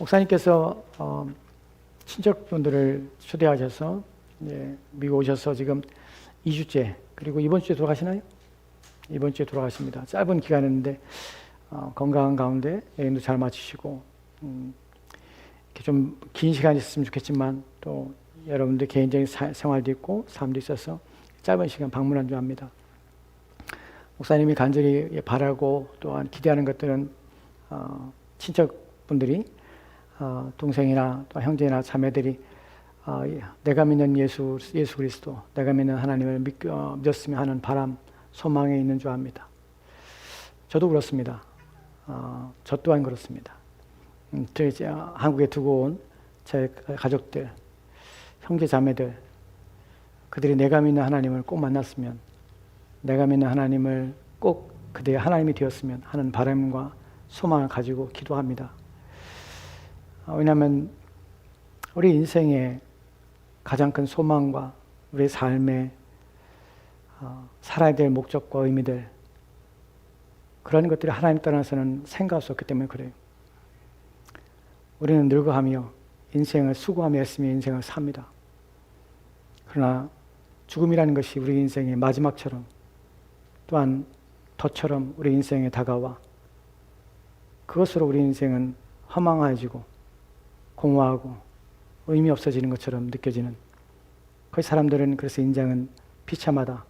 목사님께서 친척분들을 초대하셔서 미국 오셔서 지금 2주째, 그리고 이번 주에 돌아가시나요? 이번 주에 돌아가십니다. 짧은 기간이었는데 건강한 가운데 여행도 잘 마치시고 이렇게 좀 긴 시간이 있었으면 좋겠지만 또 여러분들 개인적인 생활도 있고 삶도 있어서 짧은 시간 방문한 줄 압니다. 목사님이 간절히 바라고 또한 기대하는 것들은 친척분들이 동생이나 또 형제나 자매들이 내가 믿는 예수 그리스도, 내가 믿는 하나님을 믿었으면 하는 바람, 소망에 있는 줄 압니다. 저도 그렇습니다. 저 또한 그렇습니다. 한국에 두고 온 제 가족들, 형제 자매들, 그들이 내가 믿는 하나님을 꼭 만났으면, 내가 믿는 하나님을 꼭 그들의 하나님이 되었으면 하는 바람과 소망을 가지고 기도합니다. 왜냐하면 우리 인생의 가장 큰 소망과 우리 삶의 살아야 될 목적과 의미들, 그런 것들이 하나님 떠나서는 생각할 수 없기 때문에 그래요. 우리는 늙어가며 인생을 수고하며 했으며 인생을 삽니다. 그러나 죽음이라는 것이 우리 인생의 마지막처럼, 또한 덫처럼 우리 인생에 다가와 그것으로 우리 인생은 허망해지고 공허하고 의미 없어지는 것처럼 느껴지는, 그 사람들은 그래서 인생은 비참하다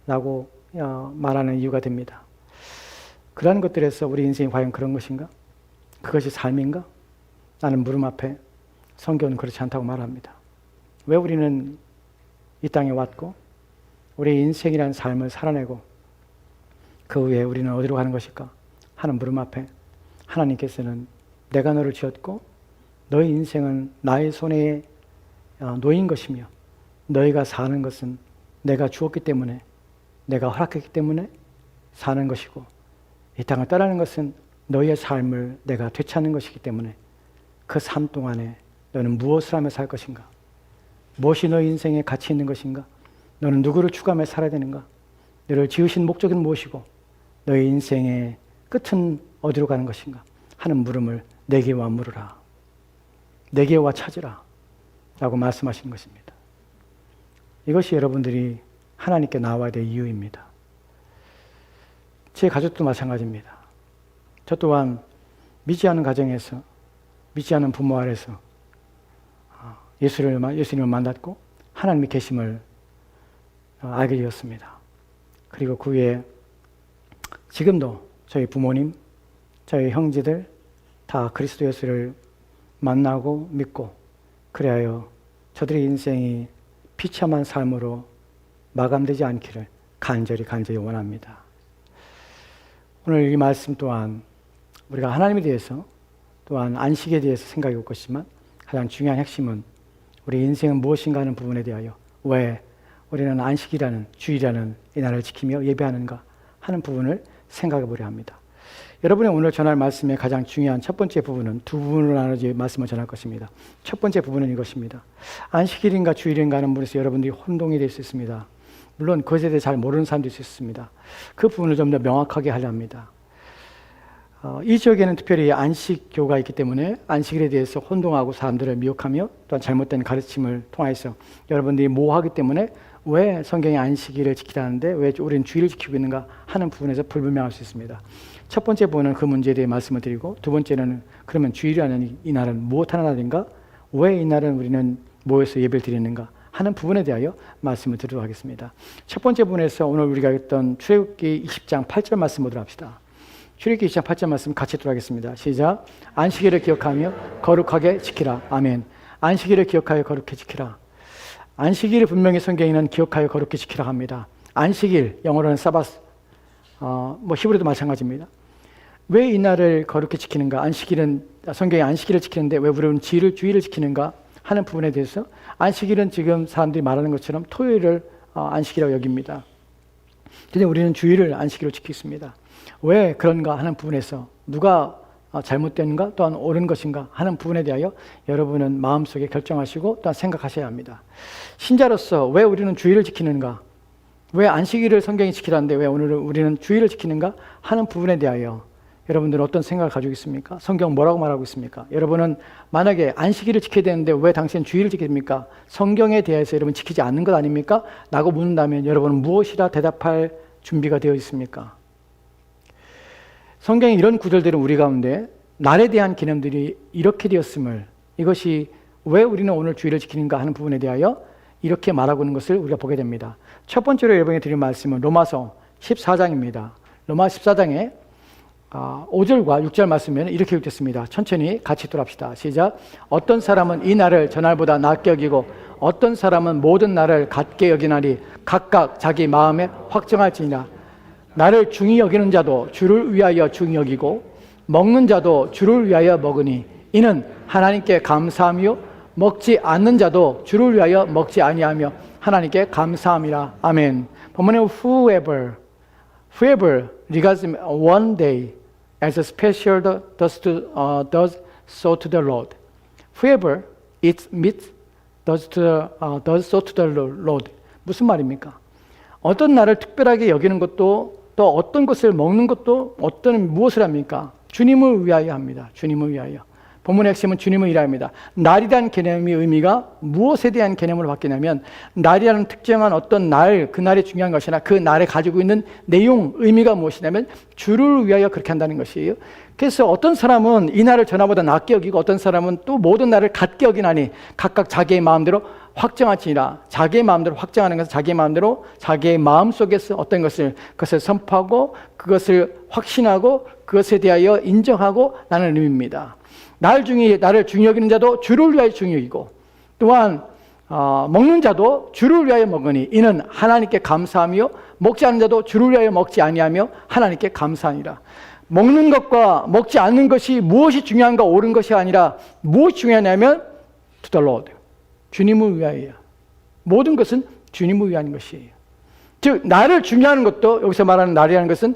라고 말하는 이유가 됩니다. 그러한 것들에서 우리 인생이 과연 그런 것인가? 그것이 삶인가? 나는 물음 앞에 성경은 그렇지 않다고 말합니다. 왜 우리는 이 땅에 왔고 우리의 인생이라는 삶을 살아내고 그 후에 우리는 어디로 가는 것일까 하는 물음 앞에 하나님께서는 내가 너를 지었고 너의 인생은 나의 손에 놓인 것이며 너희가 사는 것은 내가 주었기 때문에, 내가 허락했기 때문에 사는 것이고, 이 땅을 떠나는 것은 너희의 삶을 내가 되찾는 것이기 때문에 그 삶 동안에 너는 무엇을 하며 살 것인가? 무엇이 너의 인생에 가치 있는 것인가? 너는 누구를 추구하며 살아야 되는가? 너를 지으신 목적은 무엇이고 너의 인생의 끝은 어디로 가는 것인가? 하는 물음을 내게 와 물으라, 내게 와 찾으라 라고 말씀하신 것입니다. 이것이 여러분들이 하나님께 나와야 될 이유입니다. 제 가족도 마찬가지입니다. 저 또한 믿지 않은 가정에서, 믿지 않은 부모 아래서 예수님을 만났고 하나님의 계심을 알게 되었습니다. 그리고 그 후에 지금도 저희 부모님, 저희 형제들 다 그리스도 예수를 만나고 믿고, 그래야 저들의 인생이 비참한 삶으로 마감되지 않기를 간절히 원합니다. 오늘 이 말씀 또한 우리가 하나님에 대해서, 또한 안식에 대해서 생각해 볼 것이지만 가장 중요한 핵심은 우리 인생은 무엇인가 하는 부분에 대하여 왜 우리는 안식이라는, 주일이라는 이 날을 지키며 예배하는가 하는 부분을 생각해 보려 합니다. 여러분의 오늘 전할 말씀의 가장 중요한 첫 번째 부분은 두 부분으로 나눠져 말씀을 전할 것입니다. 첫 번째 부분은 이것입니다. 안식일인가 주일인가 하는 부분에서 여러분들이 혼동이 될 수 있습니다. 물론 그것에 대해 잘 모르는 사람도 있을 수 있습니다. 그 부분을 좀 더 명확하게 하려 합니다. 이 지역에는 특별히 안식교가 있기 때문에 안식일에 대해서 혼동하고 사람들을 미혹하며 또한 잘못된 가르침을 통해서 여러분들이 모호하기 때문에 왜 성경이 안식일을 지키라는데 왜 우리는 주일을 지키고 있는가 하는 부분에서 불분명할 수 있습니다. 첫 번째 부분은 그 문제에 대해 말씀을 드리고, 두 번째는 그러면 주일이라는 이 날은 무엇하는 날인가? 왜 이 날은 우리는 모여서 예배를 드리는가 하는 부분에 대하여 말씀을 드리도록 하겠습니다. 첫 번째 부분에서 오늘 우리가 했던 출애굽기 20장 8절 말씀 보도록 합시다. 출애굽기 20장 8절 말씀 같이 읽도록 하겠습니다. 시작. 안식일을 기억하며 거룩하게 지키라. 아멘. 안식일을 기억하여 거룩히 지키라. 안식일을 분명히 성경에는 기억하여 거룩히 지키라 합니다. 안식일, 영어로는 사바스, 히브리도 마찬가지입니다. 왜 이 날을 거룩히 지키는가? 안식일은, 성경이 안식일을 지키는데 왜 우리는 주일을 지키는가 하는 부분에 대해서, 안식일은 지금 사람들이 말하는 것처럼 토요일을 안식이라고 여깁니다. 근데 우리는 주일을 안식일로 지키겠습니다. 왜 그런가 하는 부분에서 누가 잘못된가 또한 옳은 것인가 하는 부분에 대하여 여러분은 마음속에 결정하시고 또한 생각하셔야 합니다. 신자로서 왜 우리는 주일을 지키는가? 왜 안식일을 성경이 지키라는데 왜 오늘 우리는 주일을 지키는가 하는 부분에 대하여 여러분들은 어떤 생각을 가지고 있습니까? 성경 뭐라고 말하고 있습니까? 여러분은 만약에 안식일을 지켜야 되는데 왜 당신은 주일을 지켜야 됩니까? 성경에 대해서 여러분 지키지 않는 것 아닙니까? 라고 묻는다면 여러분은 무엇이라 대답할 준비가 되어 있습니까? 성경의 이런 구절들은 우리 가운데 날에 대한 개념들이 이렇게 되었음을, 이것이 왜 우리는 오늘 주일을 지키는가 하는 부분에 대하여 이렇게 말하고 있는 것을 우리가 보게 됩니다. 첫 번째로 여러분에게 드릴 말씀은 로마서 14장입니다. 로마서 14장에 5절과 6절 말씀에는 이렇게 읽겠습니다. 천천히 같이 돌아봅시다. 시작. 어떤 사람은 이 날을 저날보다 낮게 여기고 어떤 사람은 모든 날을 같게 여기나니 각각 자기 마음에 확정할지니라. 나를 중히 여기는 자도 주를 위하여 중히 여기고 먹는 자도 주를 위하여 먹으니 이는 하나님께 감사하며 먹지 않는 자도 주를 위하여 먹지 아니하며 하나님께 감사함이라. 아멘. 본문에 whoever regards one day as a special does so to the Lord. Whoever eats meat does so to the Lord. 무슨 말입니까? 어떤 날을 특별하게 여기는 것도 또 어떤 것을 먹는 것도 어떤 무엇을 합니까? 주님을 위하여 합니다. 주님을 위하여. 본문의 핵심은 주님을 위하여입니다. 날이라는 개념의 의미가 무엇에 대한 개념으로 바뀌냐면 날이라는 특정한 어떤 날, 그 날이 중요한 것이나 그 날에 가지고 있는 내용, 의미가 무엇이냐면 주를 위하여 그렇게 한다는 것이에요. 그래서 어떤 사람은 이 날을 전화보다 낮게 여기고 어떤 사람은 또 모든 날을 같게 여기나니 각각 자기의 마음대로 확정할지니라. 자기의 마음대로 확정하는 것은 자기의 마음대로 자기의 마음속에서 어떤 그것을 선포하고 그것을 확신하고 그것에 대하여 인정하고 나는 의미입니다. 나를 중히 여기는 자도 주를 위하여 중히 여기고 또한 먹는 자도 주를 위하여 먹으니 이는 하나님께 감사하며 먹지 않는 자도 주를 위하여 먹지 아니하며 하나님께 감사하니라. 먹는 것과 먹지 않는 것이 무엇이 중요한가 옳은 것이 아니라 무엇이 중요하냐면 to the Lord. 주님을 위하여. 모든 것은 주님을 위한 것이에요. 즉 나를 중요하는 것도 여기서 말하는 날이라는 것은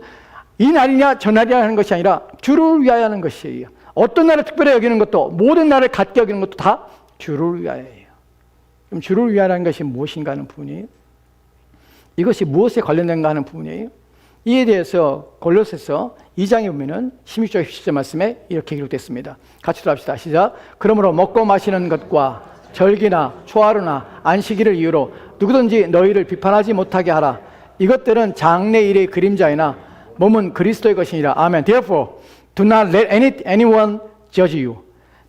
이 날이냐 저 날이냐 하는 것이 아니라 주를 위하여 하는 것이에요. 어떤 날을 특별히 여기는 것도 모든 날을 같게 여기는 것도 다 주를 위하여예요. 그럼 주를 위하여라는 것이 무엇인가 하는 부분이에요. 이것이 무엇에 관련된가 하는 부분이에요. 이에 대해서 골로새서 2장에 보면은 16절 17절 말씀에 이렇게 기록됐습니다. 같이 들어갑시다. 시작. 그러므로 먹고 마시는 것과 절기나 초하루나 안식일을 이유로 누구든지 너희를 비판하지 못하게 하라. 이것들은 장래일의 그림자이나 몸은 그리스도의 것이니라. 아멘. Therefore, do not let anyone judge you.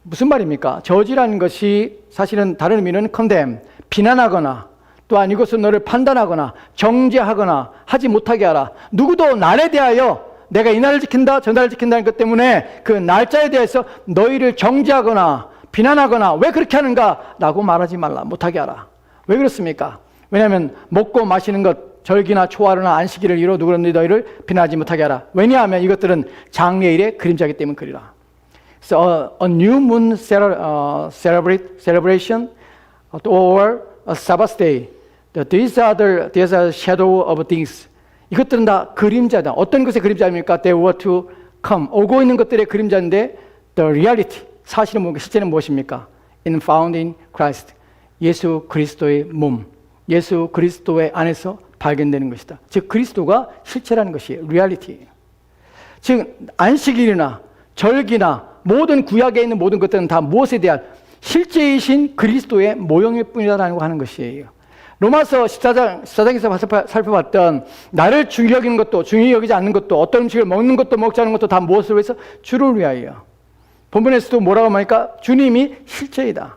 무슨 말입니까? 저지라는 것이 사실은 다른 의미는 condemn, 비난하거나 또한 이것은 너를 판단하거나 정죄하거나 하지 못하게 하라. 누구도 날에 대하여 내가 이 날을 지킨다 저 날을 지킨다는 것 때문에 그 날짜에 대해서 너희를 정죄하거나 비난하거나 왜 그렇게 하는가 라고 말하지 말라. 못하게 하라. 왜 그렇습니까? 왜냐하면 먹고 마시는 것 절기나 초하루나 안식일을 이루어 누구든지 너희를 비난하지 못하게 하라. 왜냐하면 이것들은 장래일의 그림자이기 때문에 그리라. So a new moon celebration or a Sabbath day, these are shadow of things. 이것들은 다 그림자다. 어떤 것의 그림자입니까? They were to come. 오고 있는 것들의 그림자인데 the reality, 사실은 뭔가 실제는 무엇입니까? Found in Christ. 예수 그리스도의 몸, 예수 그리스도의 안에서 발견되는 것이다. 즉 그리스도가 실체라는 것이 리얼리티예요. 즉 안식일이나 절기나 모든 구약에 있는 모든 것들은 다 무엇에 대한 실제이신 그리스도의 모형일 뿐이라고 하는 것이에요. 로마서 14장에서 살펴봤던 나를 중히 여기는 것도 중히 여기지 않는 것도 어떤 음식을 먹는 것도 먹지 않는 것도 다 무엇을 위해서? 주를 위하여. 본문에서도 뭐라고 하니까 주님이 실체이다.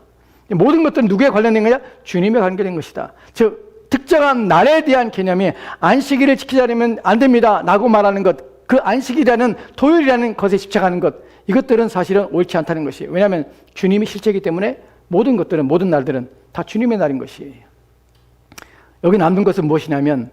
모든 것들은 누구에 관련된 거냐? 주님에 관계된 것이다. 즉 특정한 날에 대한 개념이 안식일을 지키지 않으면 안 됩니다 라고 말하는 것, 그 안식이라는 토요일이라는 것에 집착하는 것, 이것들은 사실은 옳지 않다는 것이에요. 왜냐하면 주님이 실체이기 때문에 모든 것들은, 모든 날들은 다 주님의 날인 것이에요. 여기 남는 것은 무엇이냐면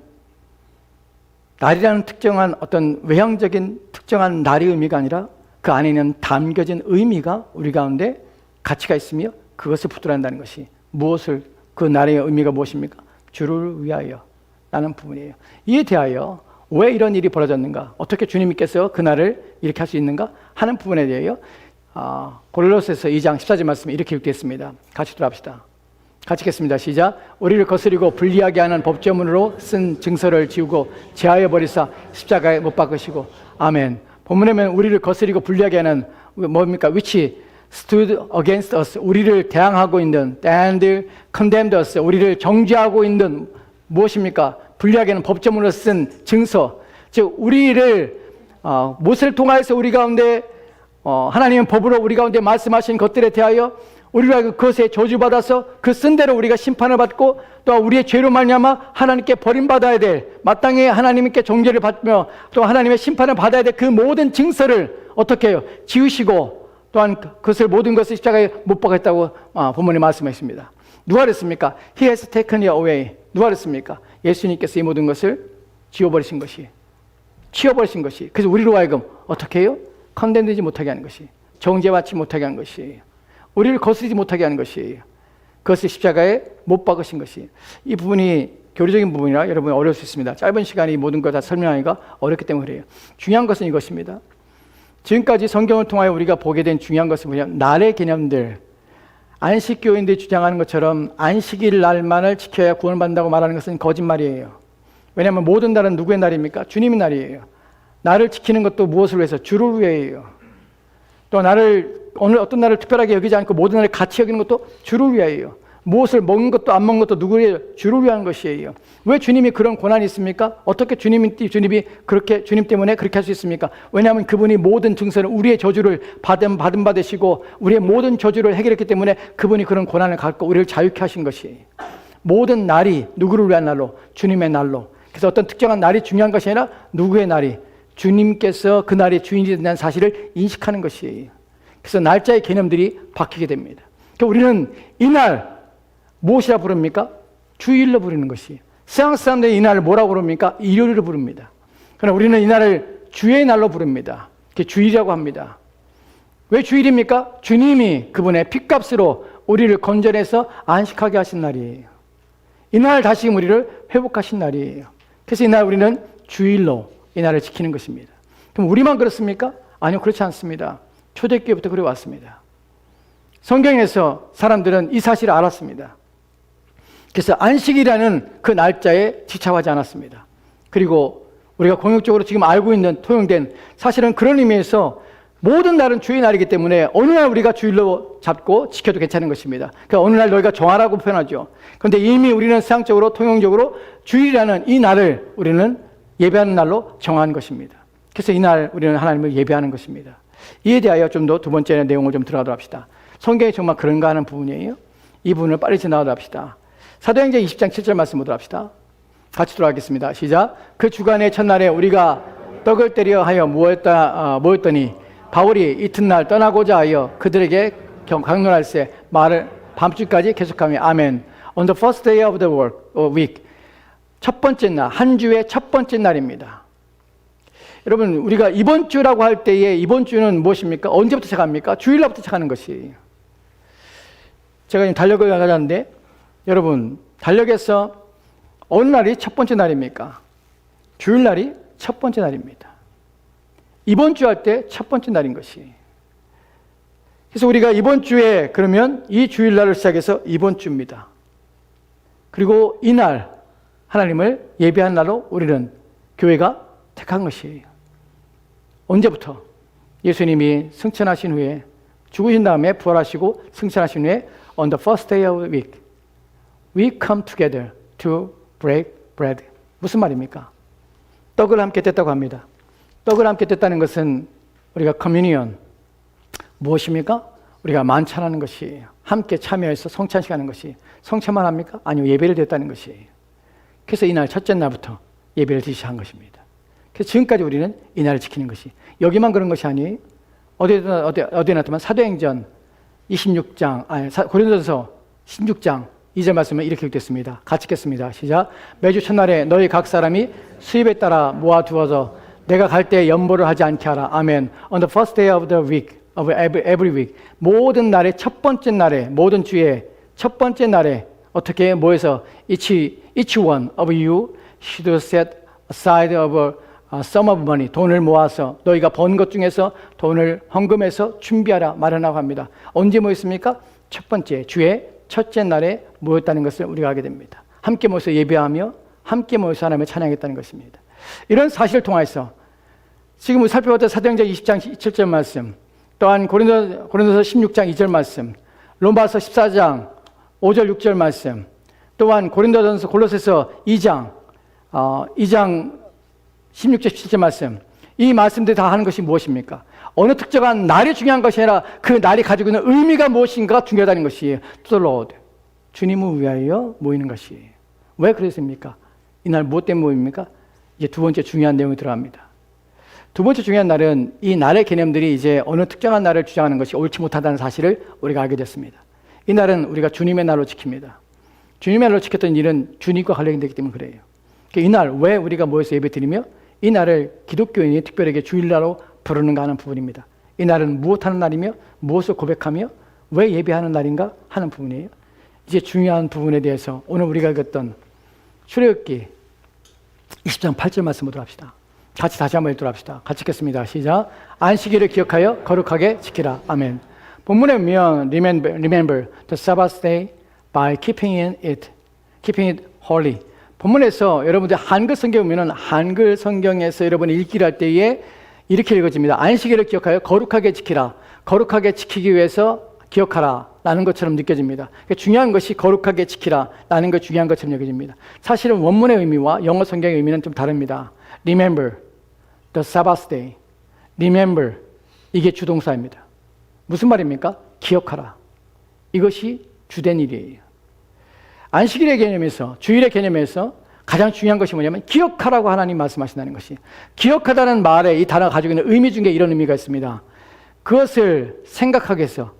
날이라는 특정한 어떤 외형적인 특정한 날의 의미가 아니라 그 안에 있는 담겨진 의미가 우리 가운데 가치가 있으며 그것을 붙들어야 한다는 것이, 무엇을, 그 날의 의미가 무엇입니까? 주를 위하여 라는 부분이에요. 이에 대하여 왜 이런 일이 벌어졌는가, 어떻게 주님께서 그 날을 이렇게 할 수 있는가 하는 부분에 대하여 골로새서 2장 14절 말씀이 이렇게 읽겠습니다. 같이 들어갑시다. 같이 읽겠습니다. 시작. 우리를 거스리고 불리하게 하는 법조문으로 쓴 증서를 지우고 제하여 버리사 십자가에 못 박으시고. 아멘. 본문에 보면 우리를 거스리고 불리하게 하는 뭡니까? which stood against us. 우리를 대항하고 있는 and condemned us. 우리를 정죄하고 있는 무엇입니까? 불리하게 하는 법조문으로 쓴 증서. 즉 우리를 모세를 통하여서 우리 가운데 하나님은 법으로 우리 가운데 말씀하신 것들에 대하여 우리가 그것에 저주받아서 그 쓴 대로 우리가 심판을 받고 또 우리의 죄로 말미암아 하나님께 버림받아야 될 마땅히 하나님께 정죄를 받며 또 하나님의 심판을 받아야 될 그 모든 증서를 어떻게 해요? 지우시고 또한 그것을 모든 것을 십자가에 못 박았다고 본문에 말씀하십니다. 누가 그랬습니까? He has taken it away. 누가 그랬습니까? 예수님께서 이 모든 것을 지워버리신 것이, 치워버리신 것이. 그래서 우리로 하여금 어떻게 해요? 컨덴되지 못하게 하는 것이, 정죄받지 못하게 하는 것이, 우리를 거스리지 못하게 하는 것이, 그것을 십자가에 못 박으신 것이. 이 부분이 교리적인 부분이라 여러분 어려울 수 있습니다. 짧은 시간에 이 모든 것 다 설명하기가 어렵기 때문에 그래요. 중요한 것은 이것입니다. 지금까지 성경을 통하여 우리가 보게 된 중요한 것은 뭐냐면 날의 개념들, 안식교인들이 주장하는 것처럼 안식일 날만을 지켜야 구원받는다고 말하는 것은 거짓말이에요. 왜냐하면 모든 날은 누구의 날입니까? 주님의 날이에요. 나를 지키는 것도 무엇을 위해서? 주를 위해요. 또 나를 어떤 날을 특별하게 여기지 않고 모든 날을 같이 여기는 것도 주를 위하여요. 무엇을 먹는 것도 안 먹는 것도 누구의? 주를 위한 것이에요. 왜 주님이 그런 고난이 있습니까? 어떻게 주님이 그렇게 주님 때문에 그렇게 할 수 있습니까? 왜냐하면 그분이 모든 증서를 우리의 저주를 받으시고 우리의 모든 저주를 해결했기 때문에 그분이 그런 고난을 갖고 우리를 자유케 하신 것이에요. 모든 날이 누구를 위한 날로? 주님의 날로. 그래서 어떤 특정한 날이 중요한 것이 아니라 누구의 날이? 주님께서 그 날의 주인이 된다는 사실을 인식하는 것이에요. 그래서 날짜의 개념들이 바뀌게 됩니다. 그러니까 우리는 이날 무엇이라 부릅니까? 주일로 부르는 것이. 서양 사람들이 이 날을 뭐라고 부릅니까? 일요일로 부릅니다. 그러나 우리는 이 날을 주의 날로 부릅니다. 그게 주일이라고 합니다. 왜 주일입니까? 주님이 그분의 핏값으로 우리를 건져내서 안식하게 하신 날이에요. 이 날 다시금 우리를 회복하신 날이에요. 그래서 이 날 우리는 주일로 이 날을 지키는 것입니다. 그럼 우리만 그렇습니까? 아니요, 그렇지 않습니다. 초대교회부터 그래 왔습니다. 성경에서 사람들은 이 사실을 알았습니다. 그래서 안식이라는 그 날짜에 지착하지 않았습니다. 그리고 우리가 공역적으로 지금 알고 있는 통용된 사실은 그런 의미에서 모든 날은 주의 날이기 때문에 어느 날 우리가 주일로 잡고 지켜도 괜찮은 것입니다. 그러니까 어느 날 너희가 정하라고 표현하죠. 그런데 이미 우리는 사상적으로 통용적으로 주일이라는 이 날을 우리는 예배하는 날로 정한 것입니다. 그래서 이 날 우리는 하나님을 예배하는 것입니다. 이에 대하여 좀 더 두 번째 내용을 좀 들어가도록 합시다. 성경이 정말 그런가 하는 부분이에요. 이 부분을 빨리 지나가도록 합시다. 사도행전 20장 7절 말씀 보도록 합시다. 같이 들어가겠습니다. 시작. 그 주간의 첫날에 우리가 떡을 때려 하여 모였더니 바울이 이튿날 떠나고자 하여 그들에게 강론할세 말을 밤중까지 계속하며 아멘. On the first day of the week. 첫 번째 날, 한 주의 첫 번째 날입니다. 여러분, 우리가 이번 주라고 할 때에 이번 주는 무엇입니까? 언제부터 시작합니까? 주일날부터 시작하는 것이. 제가 지금 달력을 가져왔는데 여러분, 달력에서 어느 날이 첫 번째 날입니까? 주일날이 첫 번째 날입니다. 이번 주 할 때 첫 번째 날인 것이. 그래서 우리가 이번 주에 그러면 이 주일날을 시작해서 이번 주입니다. 그리고 이날 하나님을 예배한 날로 우리는 교회가 택한 것이에요. 언제부터? 예수님이 승천하신 후에 죽으신 다음에 부활하시고 승천하신 후에 on the first day of the week we come together to break bread. 무슨 말입니까? 떡을 함께 뗐다고 합니다. 떡을 함께 뗐다는 것은 우리가 커뮤니언 무엇입니까? 우리가 만찬하는 것이에요. 함께 참여해서 성찬식 하는 것이. 성찬만 합니까? 아니요, 예배를 드렸다는 것이에요. 그래서 이날 첫째 날부터 예배를 드리시 한 것입니다. 그래서 지금까지 우리는 이 날을 지키는 것이. 여기만 그런 것이 아니에요. 어디에 나타나면 사도행전 26장, 고린도전서 16장 2절 말씀은 이렇게 기록됐습니다. 같이 읽겠습니다. 시작. 매주 첫날에 너희 각 사람이 수입에 따라 모아두어서 내가 갈 때 연보를 하지 않게 하라. 아멘. On the first day of the week, of every week. 모든 날의 첫 번째 날에, 모든 주의 첫 번째 날에 어떻게 모여서 each one of you should set aside of a sum of money. 돈을 모아서 너희가 번 것 중에서 돈을 헌금해서 준비하라 마련하고 합니다. 언제 모였습니까? 첫 번째 주의 첫째 날에 모였다는 것을 우리가 알게 됩니다. 함께 모여서 예배하며 함께 모여서 하나님을 찬양했다는 것입니다. 이런 사실을 통해서 지금 우리 살펴봤던 사도행전 20장 7절 말씀, 또한 고린도서 16장 2절 말씀, 로마서 14장 5절 6절 말씀, 또한 고린도전서 골로새서 2장 16절 17절 말씀, 이 말씀들이 다 하는 것이 무엇입니까? 어느 특정한 날이 중요한 것이 아니라 그 날이 가지고 있는 의미가 무엇인가 중요하다는 것이에요. To the Lord. 주님을 위하여 모이는 것이에요. 왜 그랬습니까? 이날 무엇 때문에 모입니까? 이제 두 번째 중요한 내용이 들어갑니다. 두 번째 중요한 날은 이 날의 개념들이 이제 어느 특정한 날을 주장하는 것이 옳지 못하다는 사실을 우리가 알게 됐습니다. 이 날은 우리가 주님의 날로 지킵니다. 주님의 날로 지켰던 일은 주님과 관련되기 때문에 그래요. 이 날 왜 우리가 모여서 예배드리며 이 날을 기독교인이 특별하게 주일날로 부르는가 하는 부분입니다. 이 날은 무엇하는 날이며 무엇을 고백하며 왜 예배하는 날인가 하는 부분이에요. 이제 중요한 부분에 대해서 오늘 우리가 읽었던 출애굽기 20장 8절 말씀 보도록 합시다. 같이 다시 한번 읽도록 합시다. 같이 읽겠습니다. 시작. 안식일을 기억하여 거룩하게 지키라. 아멘. 본문에 보면 remember the Sabbath day by keeping it holy. 본문에서 여러분들 한글 성경 보면은 한글 성경에서 여러분이 읽기를 할 때에 이렇게 읽어집니다. 안식일을 기억하여 거룩하게 지키라. 거룩하게 지키기 위해서 기억하라 라는 것처럼 느껴집니다. 그러니까 중요한 것이 거룩하게 지키라 라는 것 중요한 것처럼 여겨집니다. 사실은 원문의 의미와 영어 성경의 의미는 좀 다릅니다. Remember the Sabbath day. Remember 이게 주동사입니다. 무슨 말입니까? 기억하라. 이것이 주된 일이에요. 안식일의 개념에서 주일의 개념에서 가장 중요한 것이 뭐냐면 기억하라고 하나님 말씀하신다는 것이. 기억하다는 말에 이 단어가 가지고 있는 의미 중에 이런 의미가 있습니다. 그것을 생각하게 해서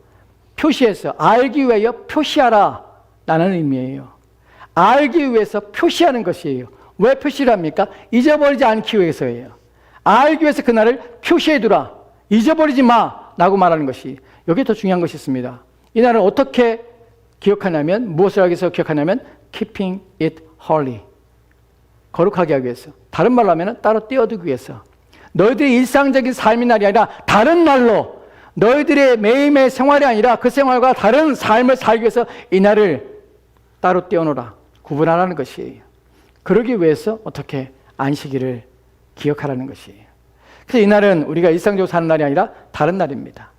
표시해서 알기 위하여 표시하라 라는 의미예요. 알기 위해서 표시하는 것이에요. 왜 표시를 합니까? 잊어버리지 않기 위해서예요. 알기 위해서 그날을 표시해두라. 잊어버리지 마 라고 말하는 것이. 여기에 더 중요한 것이 있습니다. 이 날을 어떻게 기억하냐면 무엇을 하기 위해서 기억하냐면 keeping it holy. 거룩하게 하기 위해서. 다른 말로 하면 따로 떼어두기 위해서. 너희들의 일상적인 삶의 날이 아니라 다른 날로 너희들의 매일매일 생활이 아니라 그 생활과 다른 삶을 살기 위해서 이 날을 따로 떼어놓으라. 구분하라는 것이에요. 그러기 위해서 어떻게 안식일을 기억하라는 것이에요. 그래서 이 날은 우리가 일상적으로 사는 날이 아니라 다른 날입니다.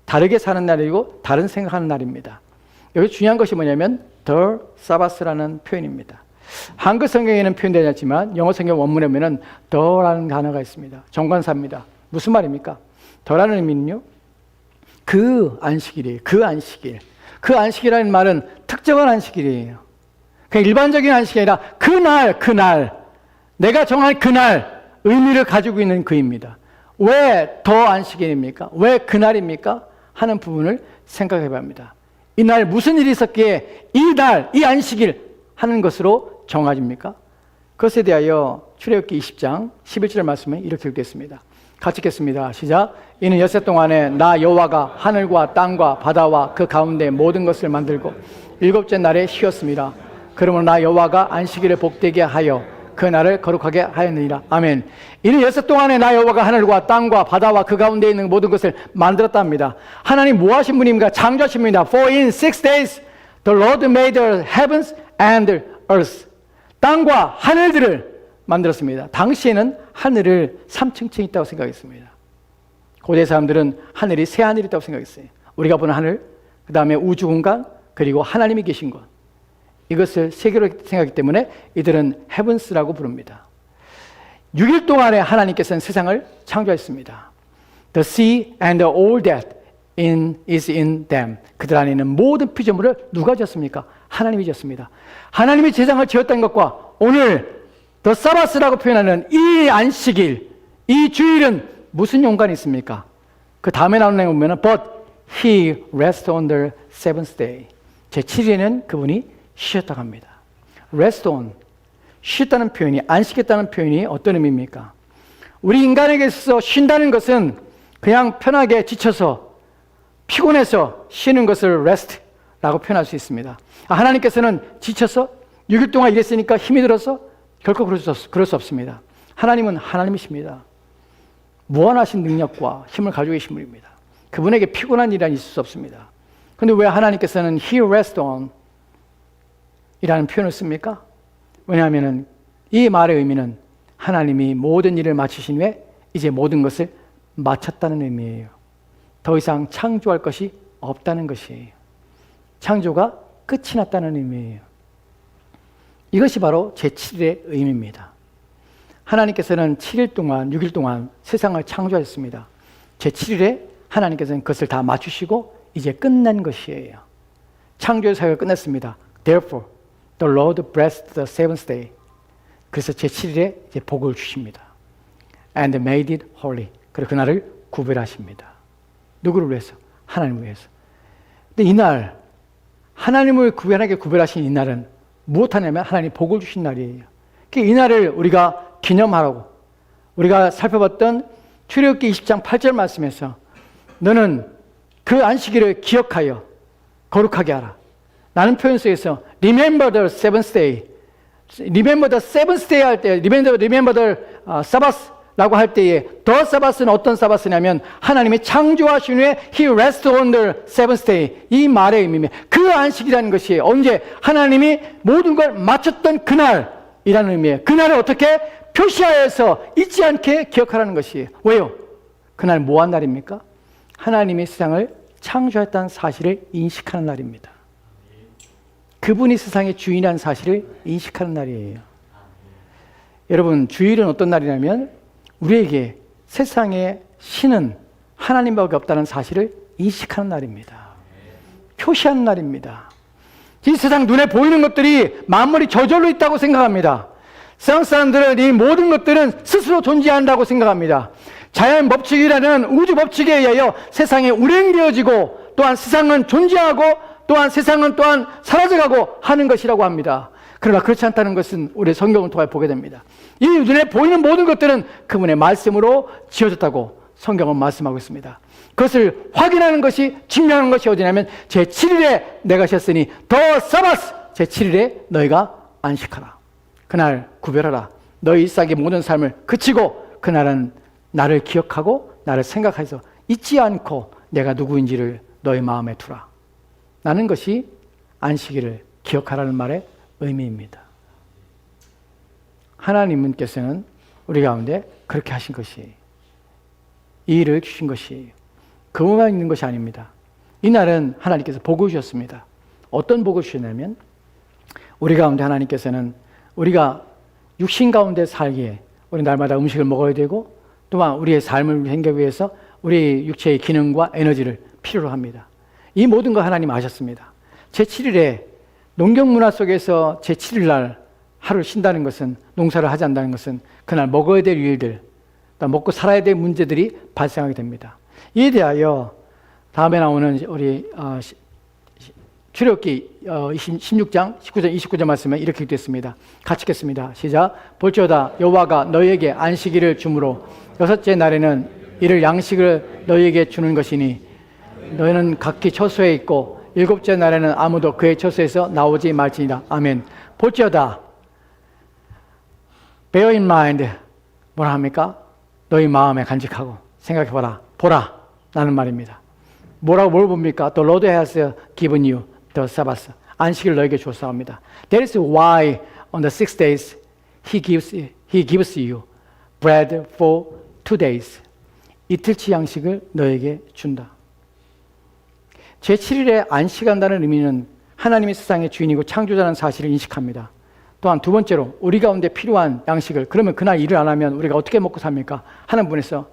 다르게 사는 날이고 다른 생각하는 날입니다. 여기 중요한 것이 뭐냐면 the Sabbath라는 표현입니다. 한글 성경에는 표현되지 않지만 영어 성경 원문에 보면 the라는 단어가 있습니다. 정관사입니다. 무슨 말입니까? the라는 의미는요. 그 안식일이에요. 그 안식일. 그 안식이라는 말은 특정한 안식일이에요. 그냥 일반적인 안식이 아니라 그날 내가 정한 그날 의미를 가지고 있는 그입니다. 왜 더 안식일입니까? 왜 그날입니까? 하는 부분을 생각해 봐야 합니다. 이날 무슨 일이 있었기에 이날 이 안식일 하는 것으로 정해집니까? 그것에 대하여 출애굽기 20장 11절 말씀에 이렇게 읽겠습니다. 같이 읽겠습니다. 시작. 이는 엿새 동안에 나 여호와가 하늘과 땅과 바다와 그 가운데 모든 것을 만들고 일곱째 날에 쉬었습니다. 그러므로 나 여호와가 안식일을 복되게 하여 그 날을 거룩하게 하였느니라. 아멘. 이는 엿새 동안에 나 여호와가 하늘과 땅과 바다와 그 가운데 있는 모든 것을 만들었다 합니다. 하나님 뭐 하신 분입니까? 창조하신 분입니다. For in 6 days the Lord made the heavens and earth. 땅과 하늘들을 만들었습니다. 당시에는 하늘을 3층층 있다고 생각했습니다. 고대 사람들은 하늘이 새 하늘이 있다고 생각했어요. 우리가 보는 하늘, 그 다음에 우주 공간, 그리고 하나님이 계신 것. 이것을 세 개로 생각하기 때문에 이들은 헤븐스라고 부릅니다. 6일 동안에 하나님께서는 세상을 창조했습니다. The sea and all that is in them. 그들 안에 있는 모든 피조물을 누가 지었습니까? 하나님이 지었습니다. 하나님이 세상을 지었다는 것과 오늘 The Sabbath라고 표현하는 이 안식일, 이 주일은 무슨 연관이 있습니까? 그 다음에 나오는 내용 보면 But he rested on the seventh day. 제7일에는 그분이 쉬었다고 합니다. Rest on. 쉬었다는 표현이, 안식했다는 표현이 어떤 의미입니까? 우리 인간에게 있어서 쉰다는 것은 그냥 편하게 지쳐서 피곤해서 쉬는 것을 rest라고 표현할 수 있습니다. 하나님께서는 지쳐서 6일 동안 일했으니까 힘이 들어서 결코 그럴 수 없습니다. 하나님은 하나님이십니다. 무한하신 능력과 힘을 가지고 계신 분입니다. 그분에게 피곤한 일이 있을 수 없습니다. 그런데 왜 하나님께서는 He rest on 이라는 표현을 씁니까? 왜냐하면 이 말의 의미는 하나님이 모든 일을 마치신 후에 이제 모든 것을 마쳤다는 의미예요. 더 이상 창조할 것이 없다는 것이에요. 창조가 끝이 났다는 의미예요. 이것이 바로 제7일의 의미입니다. 하나님께서는 7일 동안, 6일 동안 세상을 창조하셨습니다. 제7일에 하나님께서는 그것을 다 맞추시고 이제 끝난 것이에요. 창조의 사역을 끝냈습니다. Therefore, the Lord blessed the seventh day. 그래서 제7일에 이제 복을 주십니다. And made it holy. 그리고 그날을 구별하십니다. 누구를 위해서? 하나님을 위해서. 근데 이날, 하나님을 구별하게 구별하신 이날은 무엇하냐면 하나님 복을 주신 날이에요. 이 날을 우리가 기념하라고 우리가 살펴봤던 출애굽기 20장 8절 말씀에서 너는 그 안식일을 기억하여 거룩하게 하라. 라는 표현 속에서 Remember the seventh day. Remember the seventh day 할 때 Remember the Sabbath라고 할 때에 The Sabbath는 어떤 사바스냐면 하나님이 창조하신 후에 He rested on the seventh day. 이 말의 의미입니다. 그 안식이라는 것이 언제 하나님이 모든 걸 마쳤던 그날이라는 의미예요. 그날을 어떻게 표시하여서 잊지 않게 기억하라는 것이에요. 왜요? 그날 뭐 한 날입니까? 하나님이 세상을 창조했다는 사실을 인식하는 날입니다. 그분이 세상의 주인이라는 사실을 인식하는 날이에요. 여러분, 주일은 어떤 날이냐면 우리에게 세상의 신은 하나님밖에 없다는 사실을 인식하는 날입니다. 표시하는 날입니다. 이 세상 눈에 보이는 것들이 만물이 저절로 있다고 생각합니다. 세상 사람들은 이 모든 것들은 스스로 존재한다고 생각합니다. 자연 법칙이라는 우주 법칙에 의하여 세상에 운행되어지고 또한 세상은 존재하고 또한 세상은 또한 사라져가고 하는 것이라고 합니다. 그러나 그렇지 않다는 것은 우리 성경을 통해 보게 됩니다. 이 눈에 보이는 모든 것들은 그분의 말씀으로 지어졌다고 성경은 말씀하고 있습니다. 그것을 확인하는 것이 증명하는 것이 어디냐면 제7일에 내가 쉬었으니 더 사바스 제7일에 너희가 안식하라. 그날 구별하라. 너희 일상의 모든 삶을 그치고 그날은 나를 기억하고 나를 생각해서 잊지 않고 내가 누구인지를 너희 마음에 두라. 라는 것이 안식일을 기억하라는 말의 의미입니다. 하나님께서는 우리 가운데 그렇게 하신 것이 이 일을 주신 것이 그것만 있는 것이 아닙니다. 이날은 하나님께서 복을 주셨습니다. 어떤 복을 주셨냐면 우리 가운데 하나님께서는 우리가 육신 가운데 살기에 우리 날마다 음식을 먹어야 되고 또한 우리의 삶을 행하기 위해서 우리 육체의 기능과 에너지를 필요로 합니다. 이 모든 걸 하나님 아셨습니다. 제7일에 농경 문화 속에서 제7일 날 하루를 쉰다는 것은 농사를 하지 않는다는 것은 그날 먹어야 될 일들, 먹고 살아야 될 문제들이 발생하게 됩니다. 이에 대하여 다음에 나오는 우리 출애굽기 16장 19절 29절 말씀에 이렇게 되었습니다. 같이 읽겠습니다. 시작. 볼지어다 여호와가 너희에게 안식일을 주므로 여섯째 날에는 이를 양식을 너희에게 주는 것이니 너희는 각기 처소에 있고 일곱째 날에는 아무도 그의 처소에서 나오지 말지니라. 아멘. 볼지어다 bear in mind 뭐라 합니까? 너희 마음에 간직하고 생각해봐라. 보라 라는 말입니다. 뭐라고 뭘 봅니까? The Lord has given you the Sabbath. 안식을 너에게 줬사옵니다. That is why on the 6 days He gives you bread for 2 days. 이틀치 양식을 너에게 준다. 제7일에 안식한다는 의미는 하나님이 세상의 주인이고 창조자라는 사실을 인식합니다. 또한 두 번째로 우리 가운데 필요한 양식을 그러면 그날 일을 안 하면 우리가 어떻게 먹고 삽니까? 하는 분에서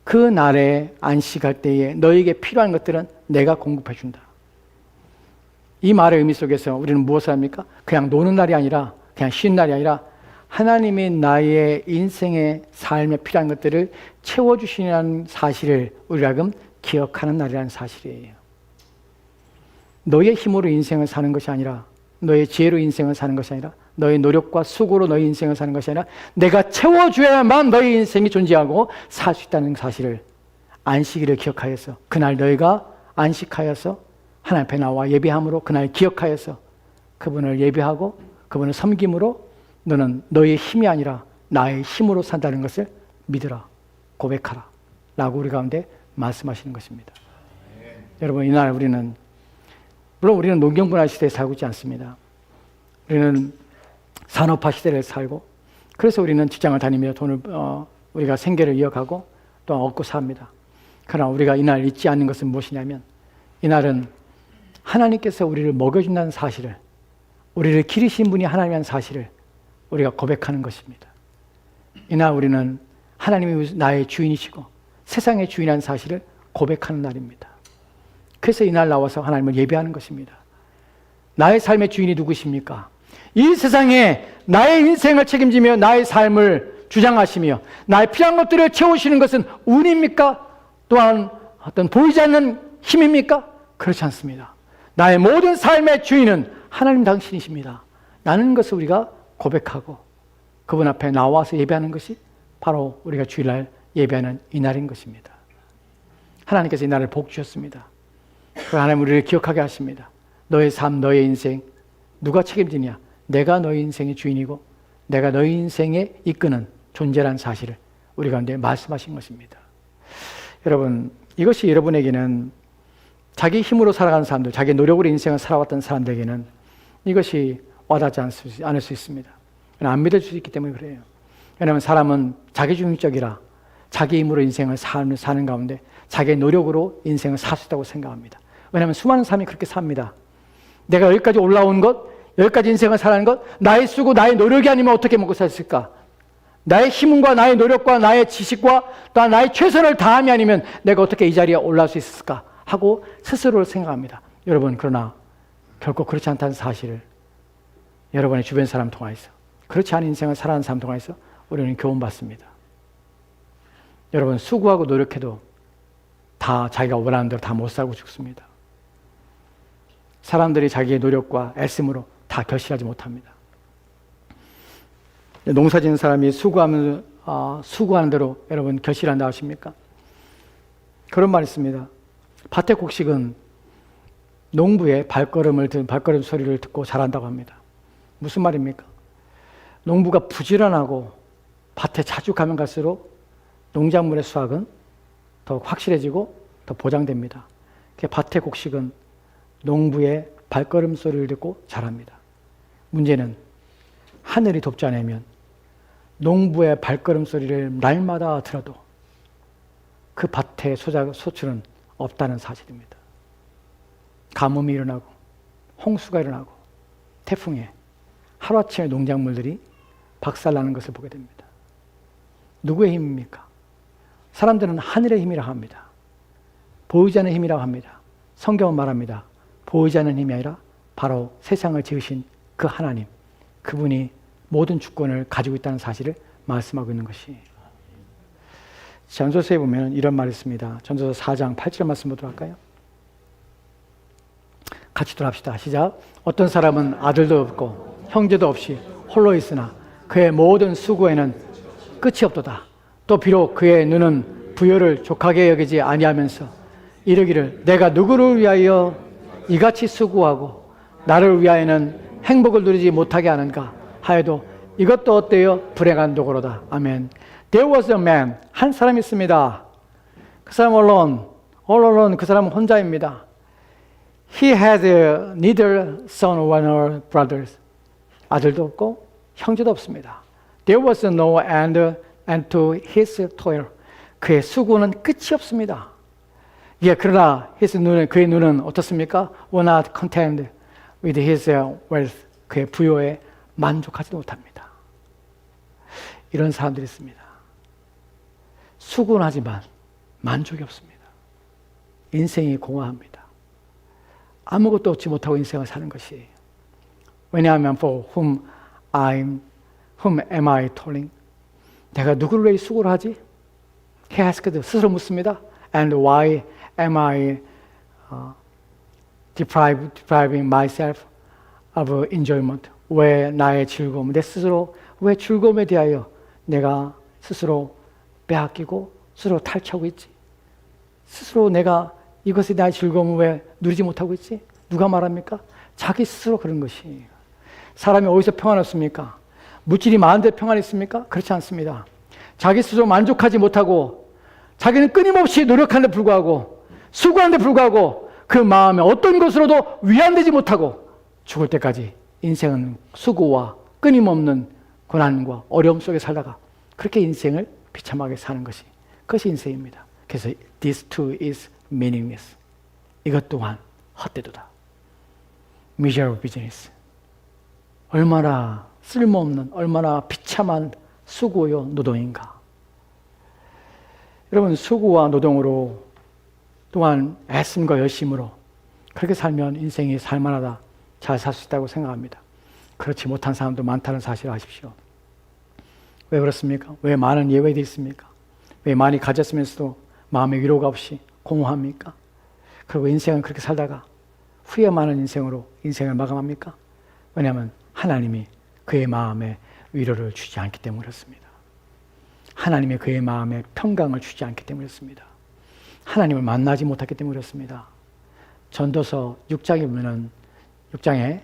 그 날에 안식할 때에 너에게 필요한 것들은 내가 공급해 준다. 이 말의 의미 속에서 우리는 무엇을 합니까? 그냥 노는 날이 아니라 그냥 쉬는 날이 아니라 하나님이 나의 인생의 삶에 필요한 것들을 채워주시는 사실을 우리라금 기억하는 날이라는 사실이에요. 너의 힘으로 인생을 사는 것이 아니라 너의 지혜로 인생을 사는 것이 아니라 너의 노력과 수고로 너의 인생을 사는 것이 아니라 내가 채워줘야만 너의 인생이 존재하고 살 수 있다는 사실을 안식일을 기억하여서 그날 너희가 안식하여서 하나님 앞에 나와 예배함으로 그날 기억하여서 그분을 예배하고 그분을 섬김으로 너는 너의 힘이 아니라 나의 힘으로 산다는 것을 믿으라, 고백하라 라고 우리 가운데 말씀하시는 것입니다. 여러분, 이날 우리는 물론 우리는 농경문화 시대에 살고 있지 않습니다. 우리는 산업화 시대를 살고 그래서 우리는 직장을 다니며 돈을 우리가 생계를 이어가고 또 얻고 삽니다. 그러나 우리가 이날 잊지 않는 것은 무엇이냐면 이날은 하나님께서 우리를 먹여준다는 사실을, 우리를 기르신 분이 하나님이라는 사실을 우리가 고백하는 것입니다. 이날 우리는 하나님이 나의 주인이시고 세상의 주인이라는 사실을 고백하는 날입니다. 그래서 이날 나와서 하나님을 예배하는 것입니다. 나의 삶의 주인이 누구십니까? 이 세상에 나의 인생을 책임지며 나의 삶을 주장하시며 나의 필요한 것들을 채우시는 것은 운입니까? 또한 어떤 보이지 않는 힘입니까? 그렇지 않습니다. 나의 모든 삶의 주인은 하나님 당신이십니다. 라는 것을 우리가 고백하고 그분 앞에 나와서 예배하는 것이 바로 우리가 주일날 예배하는 이 날인 것입니다. 하나님께서 이 날을 복 주셨습니다. 하나님 우리를 기억하게 하십니다. 너의 삶, 너의 인생 누가 책임지냐? 내가 너의 인생의 주인이고 내가 너의 인생에 이끄는 존재라는 사실을 우리 가운데 말씀하신 것입니다. 여러분, 이것이 여러분에게는 자기 힘으로 살아가는 사람들, 자기 노력으로 인생을 살아왔던 사람들에게는 이것이 와닿지 않을 수 있습니다. 안 믿을 수 있기 때문에 그래요. 왜냐하면 사람은 자기중심적이라 자기 힘으로 인생을 사는 가운데 자기의 노력으로 인생을 살 수 있다고 생각합니다. 왜냐하면 수많은 사람이 그렇게 삽니다. 내가 여기까지 올라온 것, 여기까지 인생을 살아가는 것, 나의 수고, 나의 노력이 아니면 어떻게 먹고 살 수 있을까? 나의 힘과 나의 노력과 나의 지식과 또 나의 최선을 다함이 아니면 내가 어떻게 이 자리에 올라올 수 있을까? 하고 스스로를 생각합니다. 여러분, 그러나 결코 그렇지 않다는 사실을 여러분의 주변 사람 통해서, 그렇지 않은 인생을 살아가는 사람 통해서 우리는 교훈받습니다. 여러분, 수고하고 노력해도 다 자기가 원하는 대로 다 못 살고 죽습니다. 사람들이 자기의 노력과 애씀으로 다 결실하지 못합니다. 농사 짓는 사람이 수고하는 대로 여러분 결실한다 하십니까? 그런 말이 있습니다. 밭의 곡식은 농부의 발걸음 소리를 듣고 자란다고 합니다. 무슨 말입니까? 농부가 부지런하고 밭에 자주 가면 갈수록 농작물의 수확은 더 확실해지고 더 보장됩니다. 밭의 곡식은 농부의 발걸음 소리를 듣고 자랍니다. 문제는 하늘이 돕지 않으면 농부의 발걸음 소리를 날마다 들어도 그 밭의 소출은 없다는 사실입니다. 가뭄이 일어나고 홍수가 일어나고 태풍에 하루아침에 농작물들이 박살나는 것을 보게 됩니다. 누구의 힘입니까? 사람들은 하늘의 힘이라고 합니다. 보이지 않는 힘이라고 합니다. 성경은 말합니다. 보이지 않는 힘이 아니라 바로 세상을 지으신 그 하나님, 그분이 모든 주권을 가지고 있다는 사실을 말씀하고 있는 것이. 전도서에 보면 이런 말이 있습니다. 전도서 4장 8절 말씀 보도록 할까요? 같이 돌아갑시다. 시작. 어떤 사람은 아들도 없고 형제도 없이 홀로 있으나 그의 모든 수고에는 끝이 없도다. 또 비록 그의 눈은 부요를 족하게 여기지 아니하면서 이르기를 내가 누구를 위하여 이같이 수고하고 나를 위하여는 행복을 누리지 못하게 하는가 하여도 이것도 어때요? 불행한 도구로다. 아멘. There was a man. 한 사람이 있습니다. 그 사람 all alone. 그 사람은 혼자입니다. He had neither son nor brothers. 아들도 없고 형제도 없습니다. There was no end to his toil. 그의 수고는 끝이 없습니다. 예, 그러나 그의 눈은 어떻습니까? Was not content with his wealth. 그의 부요에 만족하지 못합니다. 이런 사람들이 있습니다. 수고는 하지만 만족이 없습니다. 인생이 공허합니다. 아무것도 얻지 못하고 인생을 사는 것이. 왜냐하면 for whom am I toiling? 내가 누구를 위해 수고를 하지? He asked, 스스로 묻습니다. And why am I depriving myself of enjoyment? 왜 나의 즐거움, 내 스스로 왜 즐거움에 대하여 내가 스스로 빼앗기고 스스로 탈취하고 있지? 스스로 내가 이것이 나의 즐거움을 왜 누리지 못하고 있지? 누가 말합니까? 자기 스스로 그런 것이. 사람이 어디서 평안 없습니까? 물질이 많은데 평안이 있습니까? 그렇지 않습니다. 자기 스스로 만족하지 못하고 자기는 끊임없이 노력하는데 불구하고 수고하는데 불구하고 그 마음에 어떤 것으로도 위안되지 못하고 죽을 때까지 인생은 수고와 끊임없는 고난과 어려움 속에 살다가 그렇게 인생을 비참하게 사는 것이, 그것이 인생입니다. 그래서 this too is meaningless. 이것 또한 헛되도다. miserable business. 얼마나 쓸모없는, 얼마나 비참한 수고요 노동인가. 여러분, 수고와 노동으로 또한 애씀과 열심으로 그렇게 살면 인생이 살만하다, 잘 살 수 있다고 생각합니다. 그렇지 못한 사람도 많다는 사실을 아십시오. 왜 그렇습니까? 왜 많은 예외들이 있습니까? 왜 많이 가졌으면서도 마음의 위로가 없이 공허합니까? 그리고 인생은 그렇게 살다가 후회 많은 인생으로 인생을 마감합니까? 왜냐하면 하나님이 그의 마음에 위로를 주지 않기 때문에 그렇습니다. 하나님이 그의 마음에 평강을 주지 않기 때문에 그렇습니다. 하나님을 만나지 못했기 때문에 그렇습니다. 전도서 6장에 보면은 6장에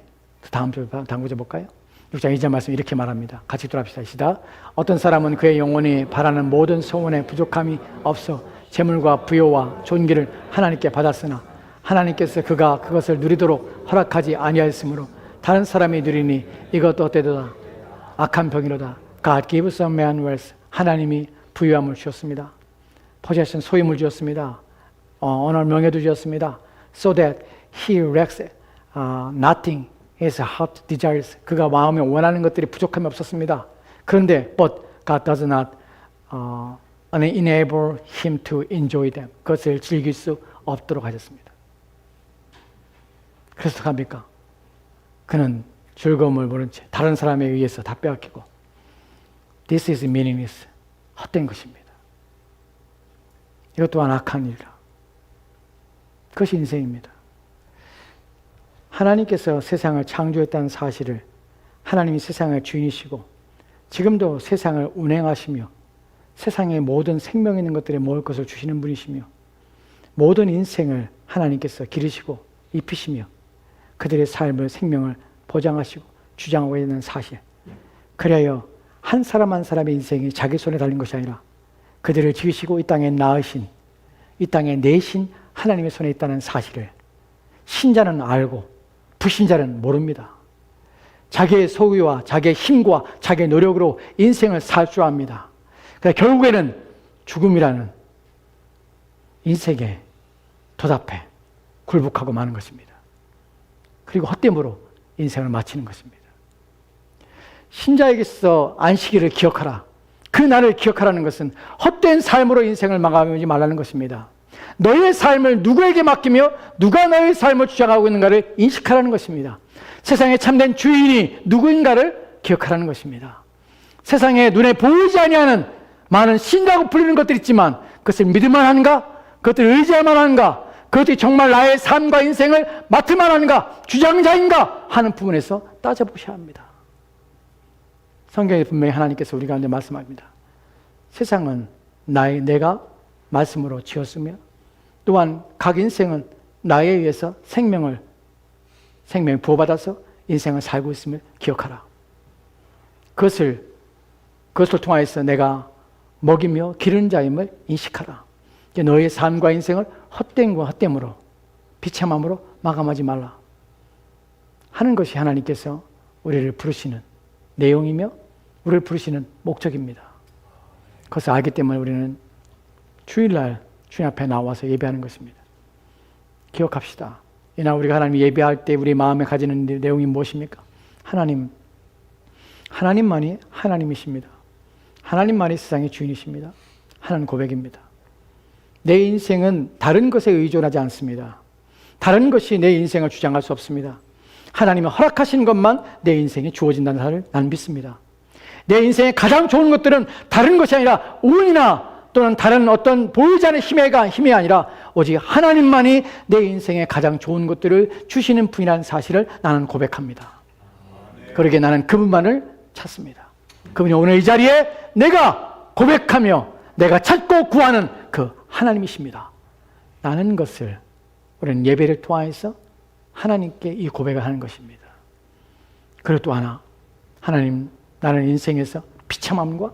다음 구절 볼까요? 6장 2절 말씀 이렇게 말합니다. 같이 돌아봅시다. 시작. 어떤 사람은 그의 영혼이 바라는 모든 소원에 부족함이 없어 재물과 부요와 존귀를 하나님께 받았으나 하나님께서 그가 그것을 누리도록 허락하지 아니하였으므로 다른 사람이 누리니 이것도 헛되도다. 악한 병이로다. God gives a man wealth. 하나님이 부유함을 주셨습니다. possession, 소유물 주셨습니다. honor, 명예도 주셨습니다. So that he lacks nothing his heart desires. 그가 마음에 원하는 것들이 부족함이 없었습니다. 그런데 but God does not enable him to enjoy them. 그것을 즐길 수 없도록 하셨습니다. 그래서 어떻게 합니까? 그는 즐거움을 모른 채 다른 사람에 의해서 다 빼앗기고 This is meaningless. 헛된 것입니다. 이것 또한 악한 일이라. 그것이 인생입니다. 하나님께서 세상을 창조했다는 사실을, 하나님이 세상의 주인이시고 지금도 세상을 운행하시며 세상의 모든 생명 있는 것들에 먹을 것을 주시는 분이시며 모든 인생을 하나님께서 기르시고 입히시며 그들의 삶을, 생명을 보장하시고 주장하고 있는 사실. 그래야 한 사람 한 사람의 인생이 자기 손에 달린 것이 아니라 그들을 지으시고 이 땅에 낳으신, 이 땅에 내신 하나님의 손에 있다는 사실을 신자는 알고 불신자는 모릅니다. 자기의 소유와 자기의 힘과 자기의 노력으로 인생을 살 줄 압니다. 그러니까 결국에는 죽음이라는 인생에 도답해 굴복하고 마는 것입니다. 그리고 헛됨으로 인생을 마치는 것입니다. 신자에게서 안식일을 기억하라. 그 날을 기억하라는 것은 헛된 삶으로 인생을 마감하지 말라는 것입니다. 너의 삶을 누구에게 맡기며 누가 너의 삶을 주장하고 있는가를 인식하라는 것입니다. 세상에 참된 주인이 누구인가를 기억하라는 것입니다. 세상에 눈에 보이지 아니하는 많은 신이라고 불리는 것들이 있지만 그것을 믿을만 한가? 그것들을 의지할만 한가? 그것이 정말 나의 삶과 인생을 맡을만 한가? 주장자인가? 하는 부분에서 따져보셔야 합니다. 성경에 분명히 하나님께서 우리 가운데 말씀합니다. 세상은 내가 말씀으로 지었으며 또한 각 인생은 나에 의해서 생명을 부어받아서 인생을 살고 있음을 기억하라. 그것을 통하여서 내가 먹이며 기르는 자임을 인식하라. 너의 삶과 인생을 헛됨으로 비참함으로 마감하지 말라 하는 것이 하나님께서 우리를 부르시는 내용이며 우리를 부르시는 목적입니다. 그것을 알기 때문에 우리는 주일날 주님 앞에 나와서 예배하는 것입니다. 기억합시다. 이날 우리가 하나님 예배할 때 우리 마음에 가지는 내용이 무엇입니까? 하나님만이 하나님이십니다. 하나님만이 세상의 주인이십니다. 하나는 고백입니다. 내 인생은 다른 것에 의존하지 않습니다. 다른 것이 내 인생을 주장할 수 없습니다. 하나님이 허락하신 것만 내 인생에 주어진다는 사실을 나는 믿습니다. 내 인생의 가장 좋은 것들은 다른 것이 아니라 운이나 또는 다른 어떤 보이지 않는 힘이 아니라 오직 하나님만이 내 인생의 가장 좋은 것들을 주시는 분이라는 사실을 나는 고백합니다. 그러기에 나는 그분만을 찾습니다. 그분이 오늘 이 자리에 내가 고백하며 내가 찾고 구하는 그 하나님이십니다. 라는 것을 우리는 예배를 통해서 하나님께 이 고백을 하는 것입니다. 그리고 또 하나, 하나님, 나는 인생에서 비참함과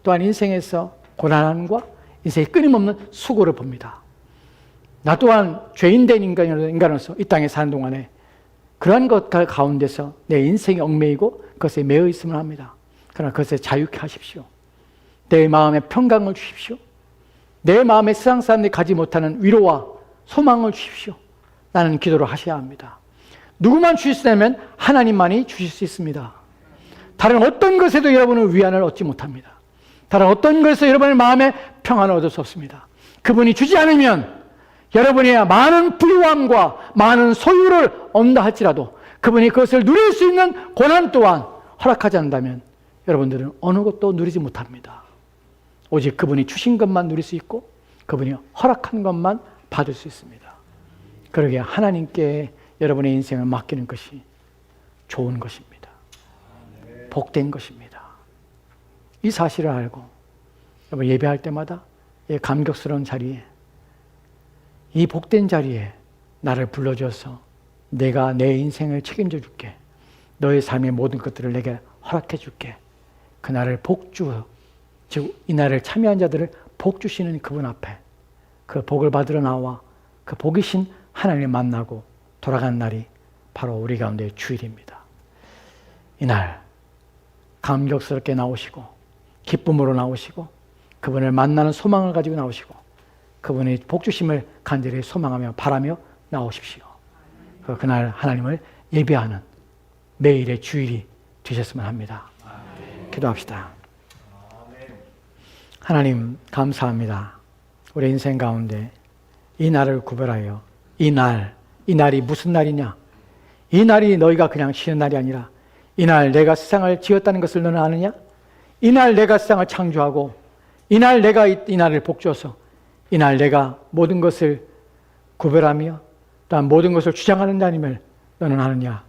또한 인생에서 고난함과 인생의 끊임없는 수고를 봅니다. 나 또한 죄인된 인간으로서 이 땅에 사는 동안에 그러한 것 가운데서 내 인생이 얽매이고 그것에 매여 있음을 합니다. 그러나 그것에 자유케 하십시오. 내 마음에 평강을 주십시오. 내 마음에 세상 사람들이 가지 못하는 위로와 소망을 주십시오. 라는 기도를 하셔야 합니다. 누구만 주실 수 있냐면 하나님만이 주실 수 있습니다. 다른 어떤 것에도 여러분은 위안을 얻지 못합니다. 다른 어떤 것에서 여러분의 마음에 평안을 얻을 수 없습니다. 그분이 주지 않으면 여러분이 많은 부유함과 많은 소유를 얻는다 할지라도 그분이 그것을 누릴 수 있는 고난 또한 허락하지 않는다면 여러분들은 어느 것도 누리지 못합니다. 오직 그분이 주신 것만 누릴 수 있고 그분이 허락한 것만 받을 수 있습니다. 그러기에 하나님께 여러분의 인생을 맡기는 것이 좋은 것입니다. 복된 것입니다. 이 사실을 알고 여러분 예배할 때마다 이 감격스러운 자리에 이 복된 자리에 나를 불러줘서 내가 내 인생을 책임져 줄게. 너의 삶의 모든 것들을 내게 허락해 줄게. 그날을 복주, 즉 이날을 참여한 자들을 복 주시는 그분 앞에 그 복을 받으러 나와 그 복이신 하나님을 만나고 돌아가는 날이 바로 우리 가운데 주일입니다. 이날 감격스럽게 나오시고 기쁨으로 나오시고 그분을 만나는 소망을 가지고 나오시고 그분의 복주심을 간절히 소망하며 바라며 나오십시오. 그날 하나님을 예배하는 매일의 주일이 되셨으면 합니다. 기도합시다. 하나님 감사합니다. 우리 인생 가운데 이 날을 구별하여 이 날이 무슨 날이냐? 이 날이 너희가 그냥 쉬는 날이 아니라 이 날 내가 세상을 지었다는 것을 너는 아느냐? 이 날 내가 세상을 창조하고 이 날 내가 이 날을 복주어서 이 날 내가 모든 것을 구별하며 또한 모든 것을 주장하는 자임을 너는 아느냐?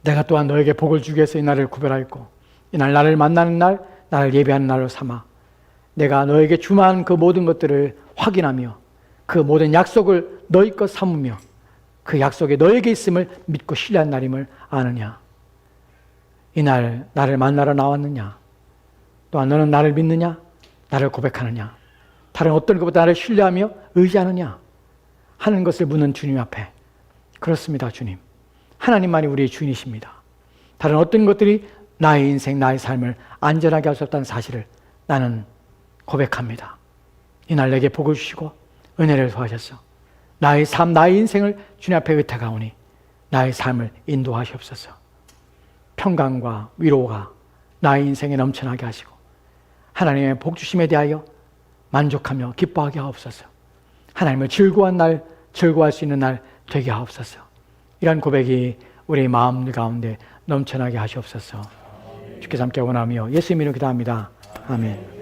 내가 또한 너에게 복을 주기 위해서 이 날을 구별하였고 이 날 나를 만나는 날, 나를 예배하는 날로 삼아 내가 너에게 주만 그 모든 것들을 확인하며 그 모든 약속을 너희 것 삼으며 그 약속이 너에게 있음을 믿고 신뢰한 날임을 아느냐? 이 날 나를 만나러 나왔느냐? 또한 너는 나를 믿느냐? 나를 고백하느냐? 다른 어떤 것보다 나를 신뢰하며 의지하느냐? 하는 것을 묻는 주님 앞에 그렇습니다. 주님. 하나님만이 우리의 주인이십니다. 다른 어떤 것들이 나의 인생, 나의 삶을 안전하게 할 수 없다는 사실을 나는 고백합니다. 이날 내게 복을 주시고 은혜를 더하셔서 나의 삶, 나의 인생을 주님 앞에 의탁하오니 나의 삶을 인도하시옵소서. 평강과 위로가 나의 인생에 넘쳐나게 하시고 하나님의 복주심에 대하여 만족하며 기뻐하게 하옵소서. 하나님을 즐거워한 날, 즐거워할 수 있는 날 되게 하옵소서. 이런 고백이 우리 마음 가운데 넘쳐나게 하시옵소서. 주께서 함께 원하며 예수 이름으로 기도합니다. 아멘.